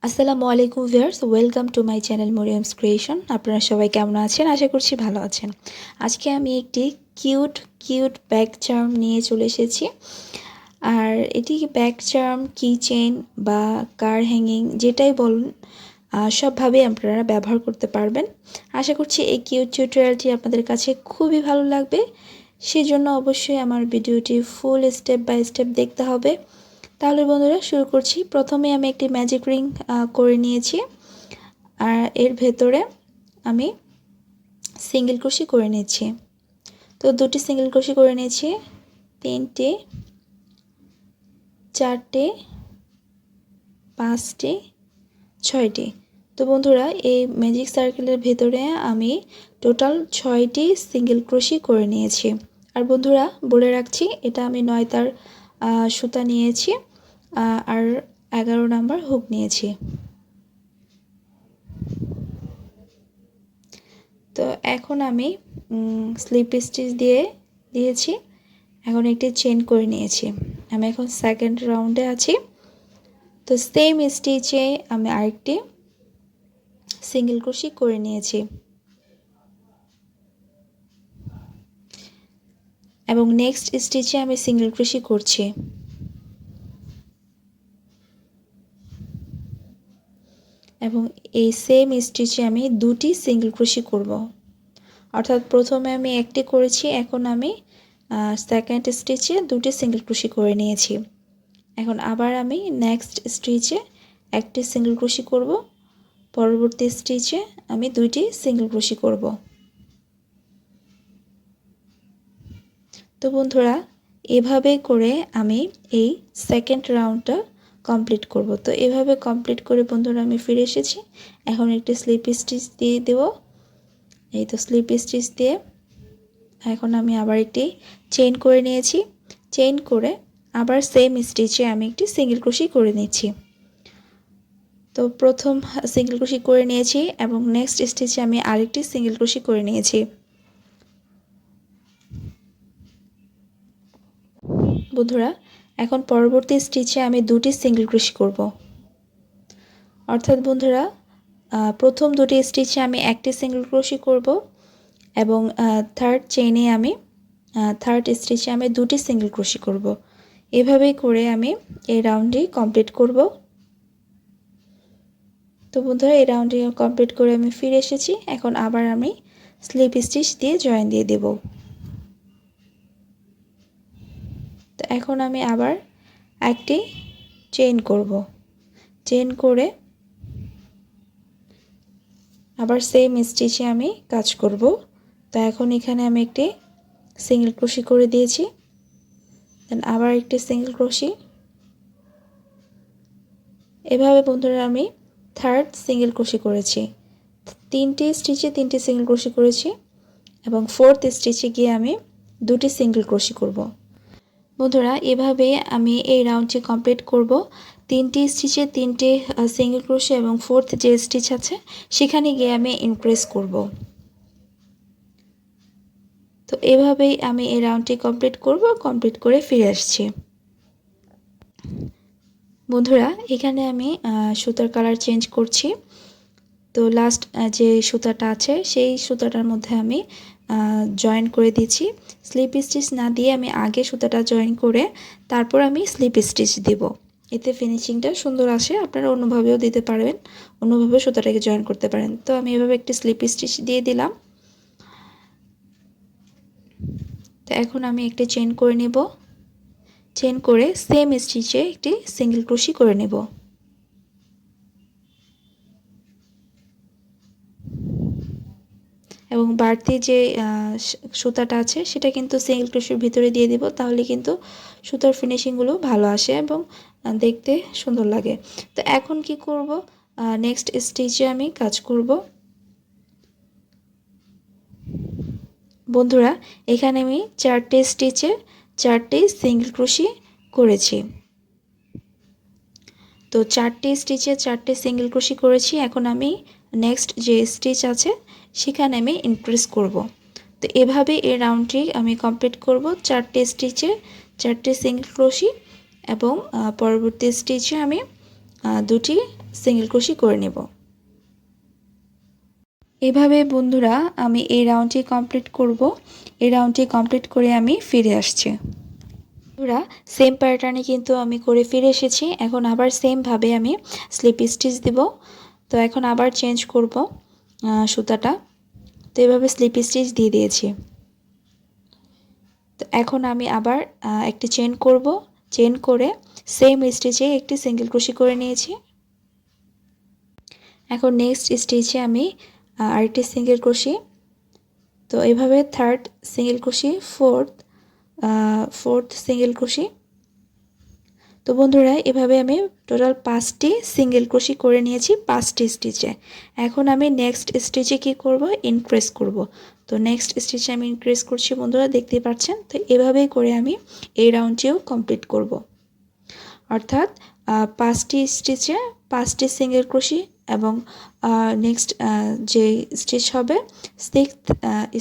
আসসালামু আলাইকুম viewers, welcome to my channel Maryam's creation. আপনারা সবাই কেমন আছেন? আশা করছি ভালো আছেন। আজকে আমি একটি কিউট কিউট ব্যাগ চার্ম নিয়ে চলে এসেছি। আর এটি ব্যাগ চার্ম, কি চেইন বা কার হ্যাঙ্গিং যেটাই বলুন, সবভাবেই আপনারা ব্যবহার করতে পারবেন। আশা করছি এই কিউট টিউটোরিয়ালটি আপনাদের কাছে খুবই ভালো লাগবে। সেজন্য অবশ্যই আমার ভিডিওটি ফুল স্টেপ বাই স্টেপ দেখতে হবে। তাহলে বন্ধুরা শুরু করছি। প্রথমে আমি একটি ম্যাজিক রিং করে নিয়েছি, আর এর ভেতরে আমি সিঙ্গেল ক্রোশি করে নিয়েছি। তো দুটি সিঙ্গেল ক্রোশি করে নিয়েছি, তিনটি, চারটি, পাঁচটি, ছয়টি। তো বন্ধুরা এই ম্যাজিক সার্কেলের ভেতরে আমি টোটাল 6টি সিঙ্গেল ক্রোশি করে নিয়েছি। আর বন্ধুরা বলে রাখছি, এটা আমি 9 তার সুতা নিয়েছি আর 11 নাম্বার হুক নিয়েছি। তো এখন আমি স্লিপ স্টিচ দিয়েছি। এখন একটি চেন করে নিয়েছি। আমি এখন সেকেন্ড রাউন্ডে আছি। তো সেম স্টিচে আমি আরেকটি সিঙ্গেল ক্রোশি করে নিয়েছি এবং নেক্সট স্টিচে আমি সিঙ্গেল ক্রোশি করছি। এবং এই সেম স্টিচে আমি দুটি সিঙ্গেল ক্রোশি করব। অর্থাৎ প্রথমে আমি একটি করেছি, এখন আমি সেকেন্ড স্টিচে দুটি সিঙ্গেল ক্রোশি করে নিয়েছি। এখন আবার আমি নেক্সট স্টিচে একটি সিঙ্গেল ক্রোশি করব, পরবর্তী স্টিচে আমি দুইটি সিঙ্গেল ক্রোশি করব। তো বন্ধুরা এভাবে করে আমি এই সেকেন্ড রাউন্ডটা কমপ্লিট করব। তো এভাবে কমপ্লিট করে বন্ধুরা আমি ফিরে এসেছি। এখন একটি স্লিপ স্টিচ দিয়ে দেব। এই তো স্লিপ স্টিচ দিয়ে এখন আমি আবার একটি চেইন করে নিয়েছি। চেইন করে আবার সেম স্টিচে আমি একটি সিঙ্গেল ক্রোশি করে নিচ্ছি। তো প্রথম সিঙ্গেল ক্রোশি করে নিয়েছি এবং নেক্সট স্টিচে আমি আরেকটি সিঙ্গেল ক্রোশি করে নিয়েছি। বন্ধুরা এখন পরবর্তী স্টিচে আমি দুটি সিঙ্গেল ক্রোশি করব। অর্থাৎ বন্ধুরা প্রথম দুটি স্টিচে আমি একটি সিঙ্গেল ক্রোশি করব এবং থার্ড চেইনে আমি থার্ড স্টিচে আমি দুটি সিঙ্গেল ক্রোশি করব। এভাবেই করে আমি এই রাউন্ডটি কমপ্লিট করব। তো বন্ধুরা এই রাউন্ডটি কমপ্লিট করে আমি ফিরে এসেছি। এখন আবার আমি স্লিপ স্টিচ দিয়ে জয়েন দিয়ে দেব। তো এখন আমি আবার একটি চেইন করব। চেইন করে আবার সেম স্টিচে আমি কাজ করব। তো এখন এখানে আমি একটি সিঙ্গেল ক্রোশি করে দিয়েছি, দেন আবার একটি সিঙ্গেল ক্রোশি। এভাবে বন্ধুরা আমি থার্ড সিঙ্গেল ক্রোশি করেছি। তিনটি স্টিচে তিনটি সিঙ্গেল ক্রোশি করেছি এবং ফোর্থ স্টিচে গিয়ে আমি দুটি সিঙ্গেল ক্রোশি করব। বন্ধুরা এভাবে আমি এই রাউন্ডটি কমপ্লিট করব। তিনটি স্টিচে তিনটি সিঙ্গেল ক্রোশি এবং ফোর্থ যে স্টিচ আছে সেখানে গিয়ে আমি ইনক্রিজ করব। তো এভাবেই আমি এই রাউন্ডটি কমপ্লিট করব। কমপ্লিট করে ফিরে আসছি। বন্ধুরা এখানে আমি সুতার কালার চেঞ্জ করছি। তো লাস্ট যে সুতাটা আছে সেই সুতাটার মধ্যে আমি জয়েন করে দিচ্ছি। স্লিপ স্টিচ না দিয়ে আমি আগে সুতাটা জয়েন করে তারপর আমি স্লিপ স্টিচ দেব। এতে ফিনিশিংটা সুন্দর আসে। আপনারা অন্যভাবেও দিতে পারবেন, অন্যভাবে সুতাটাকে জয়েন করতে পারেন। তো আমি এভাবে একটি স্লিপ স্টিচ দিয়ে দিলাম। তো এখন আমি একটি চেইন করে নেব। চেইন করে সেম স্টিচে একটি সিঙ্গেল ক্রোশি করে নেব। এবং বাড়তি যে সুতাটা আছে সেটা কিন্তু সিঙ্গেল ক্রোশের ভিতরে দিয়ে দিব, তাহলে কিন্তু সুতার ফিনিশিংগুলো ভালো আসে এবং দেখতে সুন্দর লাগে। তো এখন কি করব, নেক্সট স্টিচে আমি কাজ করব। বন্ধুরা এখানে আমি চারটে স্টিচে চারটে সিঙ্গেল ক্রোশি করেছি। তো চারটে স্টিচে চারটে সিঙ্গেল ক্রোশি করেছি। এখন আমি নেক্সট যে স্টিচ আছে সেখানে আমি ইনক্রিজ করব। তো এভাবে এই রাউন্ডটি আমি কমপ্লিট করব। চারটে স্টিচে চারটে সিঙ্গেল ক্রোশি এবং পরবর্তী স্টিচে আমি দুটি সিঙ্গেল ক্রোশি করে নেব। এভাবে বন্ধুরা আমি এই রাউন্ডটি কমপ্লিট করব। এই রাউন্ডটি কমপ্লিট করে আমি ফিরে আসছি। বন্ধুরা সেম প্যাটার্নে কিন্তু আমি করে ফিরে এসেছি। এখন আবার সেমভাবে আমি স্লিপ স্টিচ দিব। তো এখন আবার চেঞ্জ করব সুতাটা। তো এভাবে স্লিপ স্টিচ দিয়ে দিয়েছি। তো এখন আমি আবার একটি চেন করব। চেন করে সেম স্টিচে একটি সিঙ্গেল ক্রোশি করে নিয়েছি। এখন নেক্সট স্টিচে আমি আরেকটি সিঙ্গেল ক্রোশি। তো এভাবে third single crochet, fourth single crochet. তো বন্ধুরা এভাবে আমি টোটাল 5টি সিঙ্গেল ক্রোশি করে নিয়েছি 5টি স্টিচে। এখন আমি নেক্সট স্টিচে কি করব, ইনক্রিজ করব। তো নেক্সট স্টিচে আমি ইনক্রিজ করছি বন্ধুরা, দেখতেই পাচ্ছেন। তো এভাবেই করে আমি এই রাউন্ডটিও কমপ্লিট করব। অর্থাৎ 5টি স্টিচে 5টি সিঙ্গেল ক্রোশি এবং নেক্সট যে স্টিচ হবে 6th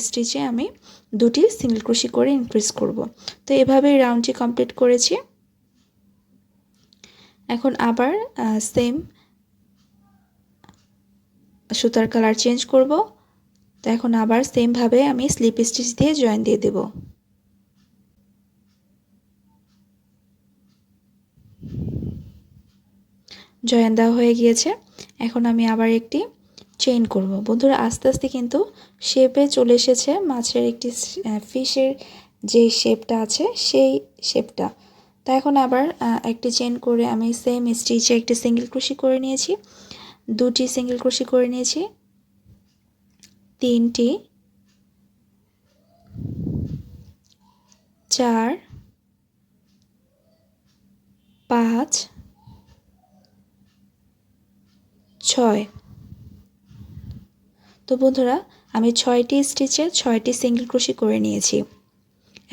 স্টিচে আমি 2টি সিঙ্গেল ক্রোশি করে ইনক্রিজ করব। তো এভাবেই রাউন্ডটি কমপ্লিট করেছি। এখন আবার সেম সুতার কালার চেঞ্জ করব। তো এখন আবার সেমভাবে আমি স্লিপ স্টিচ দিয়ে জয়েন দিয়ে দেব। জয়েন দেওয়া হয়ে গিয়েছে। এখন আমি আবার একটি চেইন করব। বন্ধুরা আস্তে আস্তে কিন্তু শেপে চলে এসেছে মাছের একটি ফিশের যে শেপটা আছে সেই শেপটা। তো এখন আবার একটি চেইন করে আমি সেম স্টিচে একটি সিঙ্গেল ক্রোশি করে নিয়েছি, 2টি সিঙ্গেল ক্রোশি করে নিয়েছি, 3টি, 4, 5, 6। তো বন্ধুরা আমি 6টি স্টিচে 6টি সিঙ্গেল ক্রোশি করে নিয়েছি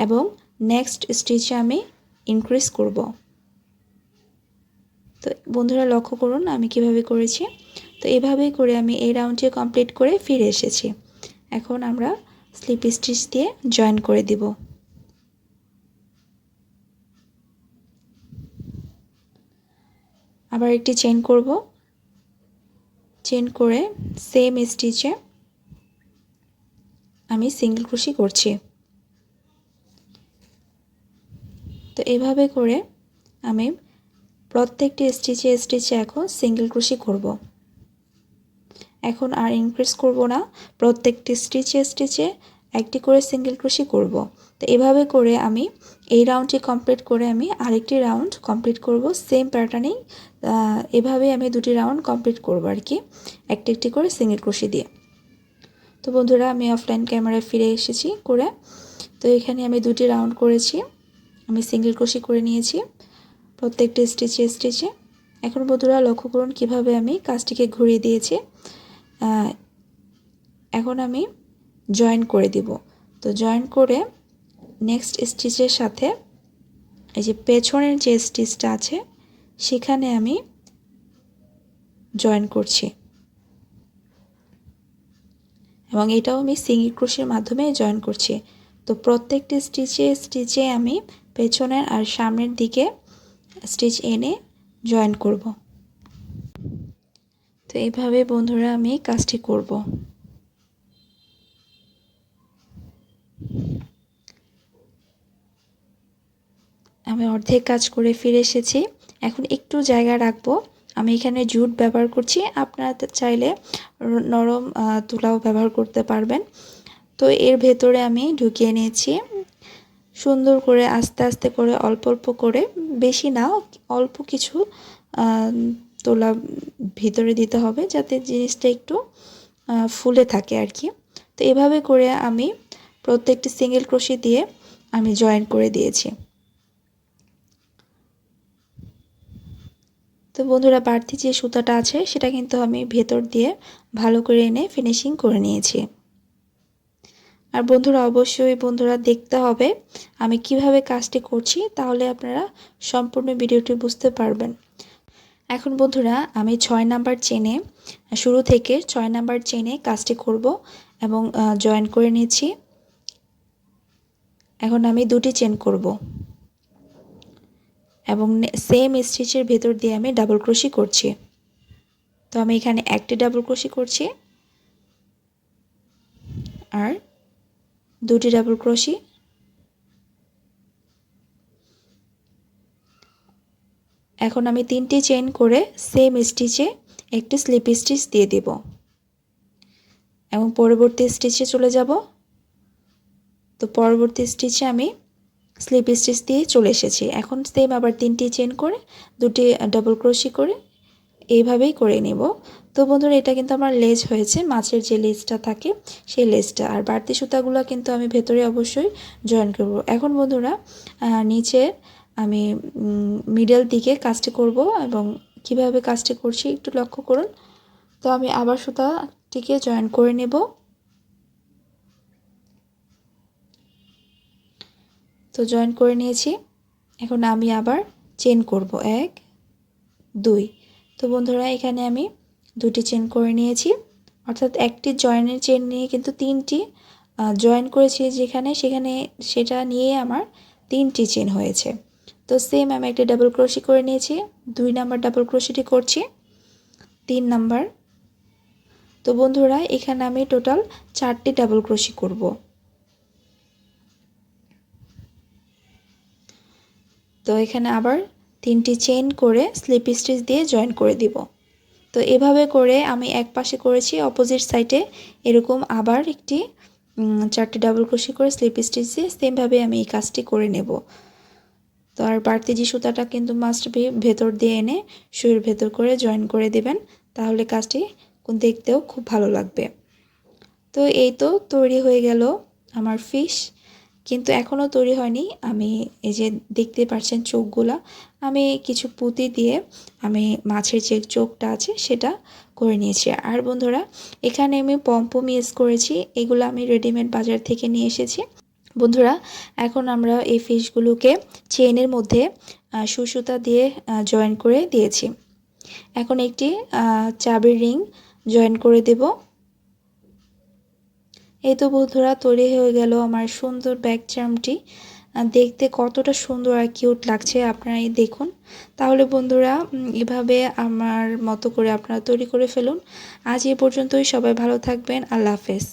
এবং নেক্সট স্টিচে আমি ইনক্রিজ করব। তো বন্ধুরা লক্ষ্য করুন আমি কিভাবে করেছি। তো এভাবেই করে আমি এই রাউন্ডটি কমপ্লিট করে ফিরে এসেছি। এখন আমরা স্লিপ স্টিচ দিয়ে জয়েন করে দিব। আবার একটি চেইন করব। চেইন করে সেম স্টিচে আমি সিঙ্গেল ক্রোশি করছি। তো এভাবে করে আমি প্রত্যেকটি স্টিচে এখন সিঙ্গেল ক্রোশি করব। এখন আর ইনক্রিজ করব না, প্রত্যেকটি স্টিচে একটি করে সিঙ্গেল ক্রোশি করব। তো এভাবে করে আমি এই রাউন্ডটি কমপ্লিট করে আমি আরেকটি রাউন্ড কমপ্লিট করব সেম প্যাটার্নেই। এভাবেই আমি 2টি রাউন্ড কমপ্লিট করব আর কি, একটি করে সিঙ্গেল ক্রোশি দিয়ে। তো বন্ধুরা আমি অফলাইন ক্যামেরায় ফিরে এসেছি করে। তো এখানে আমি 2টি রাউন্ড করেছি, আমি সিঙ্গেল ক্রোশি করে নিয়েছি প্রত্যেকটি স্টিচে। এখন বন্ধুরা লক্ষ্য করুন কিভাবে আমি কাজটিকে ঘুরিয়ে দিয়েছি। এখন আমি জয়েন করে দিব। তো জয়েন করে নেক্সট স্টিচের সাথে এই যে পেছনের যে স্টিচটা আছে সেখানে আমি জয়েন করছি এবং এটাও আমি সিঙ্গেল ক্রোশের মাধ্যমে জয়েন করছি। তো প্রত্যেকটি স্টিচে আমি পেছনের আর সামনের দিকে স্টিচ এনে জয়েন করব। তো এইভাবে বন্ধুরা আমি কাজটি করব। আমি অর্ধেক কাজ করে ফিরে এসেছি। এখন একটু জায়গা রাখবো। আমি এখানে জুট ব্যবহার করছি, আপনারা চাইলে নরম তুলাও ব্যবহার করতে পারবেন। তো এর ভেতরে আমি ঢুকিয়ে নিয়েছি সুন্দর করে, আস্তে আস্তে করে, অল্প অল্প করে, বেশি না, অল্প কিছু তুলা ভিতরে দিতে হবে যাতে জিনিসটা একটু ফুলে থাকে আর কি। তো এভাবে করে আমি প্রত্যেকটি সিঙ্গেল ক্রোশি দিয়ে আমি জয়েন করে দিয়েছি। তো বন্ধুরা বাড়তি যে সুতাটা আছে সেটা কিন্তু আমি ভেতর দিয়ে ভালো করে এনে ফিনিশিং করে নিয়েছি। আর বন্ধুরা অবশ্যই দেখতে হবে আমি কিভাবে কাজটি করছি, তাহলে আপনারা সম্পূর্ণ ভিডিওটি বুঝতে পারবেন। এখন বন্ধুরা আমি 6 নাম্বার চেনে শুরু থেকে 6 নাম্বার চেনে কাজটি করব এবং জয়েন করে নিয়েছি। এখন আমি 2টি চেন করব। এবং সেম স্টিচের ভেতর দিয়ে আমি ডাবল ক্রোশি করছি। তো আমি এখানে একটি ডাবল ক্রোশি করছি আর দুটি ডাবল ক্রোশি। এখন আমি 3টি চেইন করে সেম স্টিচে একটি স্লিপ স্টিচ দিয়ে দেব এবং পরবর্তী স্টিচে চলে যাব। তো পরবর্তী স্টিচে আমি স্লিপ স্টিচ দিয়ে চলে এসেছি। এখন সেম আবার 3টি চেইন করে দুটি ডাবল ক্রোশি করে এইভাবেই করে নেব। তো বন্ধুরা, এটা কিন্তু আমার লেজ হয়েছে, মাছের যে লেজটা থাকে সেই লেজটা। আর বাড়তি সুতাগুলো কিন্তু আমি ভেতরে অবশ্যই জয়েন করব। এখন বন্ধুরা, নিচে আমি মিডল দিকে কাজটি করব এবং কিভাবে কাজটি করছি একটু লক্ষ্য করুন। তো আমি আবার সুতাটিকে জয়েন করে নেব। তো জয়েন করে নিয়েছি। এখন আমি আবার চেন করব 1 2। তো বন্ধুরা, এখানে আমি দুটি চেন করে নিয়েছি, অর্থাৎ একটি জয়েনের চেন নিয়ে কিন্তু 3টি জয়েন করেছি যেখানে, সেখানে সেটা নিয়ে আমার 3টি চেন হয়েছে। তো সেম আমি একটা ডাবল ক্রোশি করে নিয়েছি, 2 নাম্বার ডাবল ক্রোশিটি করছি, 3 নাম্বার। তো বন্ধুরা, এখানে আমি টোটাল 4টি ডাবল ক্রোশি করব। তো এখানে আবার 3টি চেইন করে স্লিপ স্টিচ দিয়ে জয়েন করে দিব। তো এভাবে করে আমি এক পাশে করেছি, অপোজিট সাইডে এরকম আবার একটি 4টি ডাবল ক্রোশি করে স্লিপ স্টিচ দিয়ে সেমভাবে আমি এই কাজটি করে নেব। তো আর বাড়তি যে সুতাটা কিন্তু মাস্ট বি ভেতর দিয়ে এনে সুইয়ের ভেতর করে জয়েন করে দেবেন, তাহলে কাজটি দেখতেও খুব ভালো লাগবে। তো এই তো তৈরি হয়ে গেল আমার ফিশ, কিন্তু এখনও তৈরি হয়নি। আমি এই যে দেখতে পাচ্ছেন চোখগুলা, আমি কিছু পুঁতি দিয়ে আমি মাছের যে চোখটা আছে সেটা করে নিয়েছি। আর বন্ধুরা, এখানে আমি পম্পম ইউজ করেছি, এগুলো আমি রেডিমেড বাজার থেকে নিয়ে এসেছি। বন্ধুরা, এখন আমরা এই ফিশগুলোকে চেইনের মধ্যে সুতা দিয়ে জয়েন করে দিয়েছি। এখন একটি চাবির রিং জয়েন করে দেব। এই তো বন্ধুরা, তৈরি হয়ে গেল আমার সুন্দর ব্যাক চার্মটি। দেখতে কতটা সুন্দর আর কিউট লাগছে আপনারাই দেখুন। তাহলে বন্ধুরা, এভাবে আমার মতো করে আপনারা তৈরি করে ফেলুন। আজ এ পর্যন্তই, সবাই ভালো থাকবেন। আল্লাহ হাফেজ।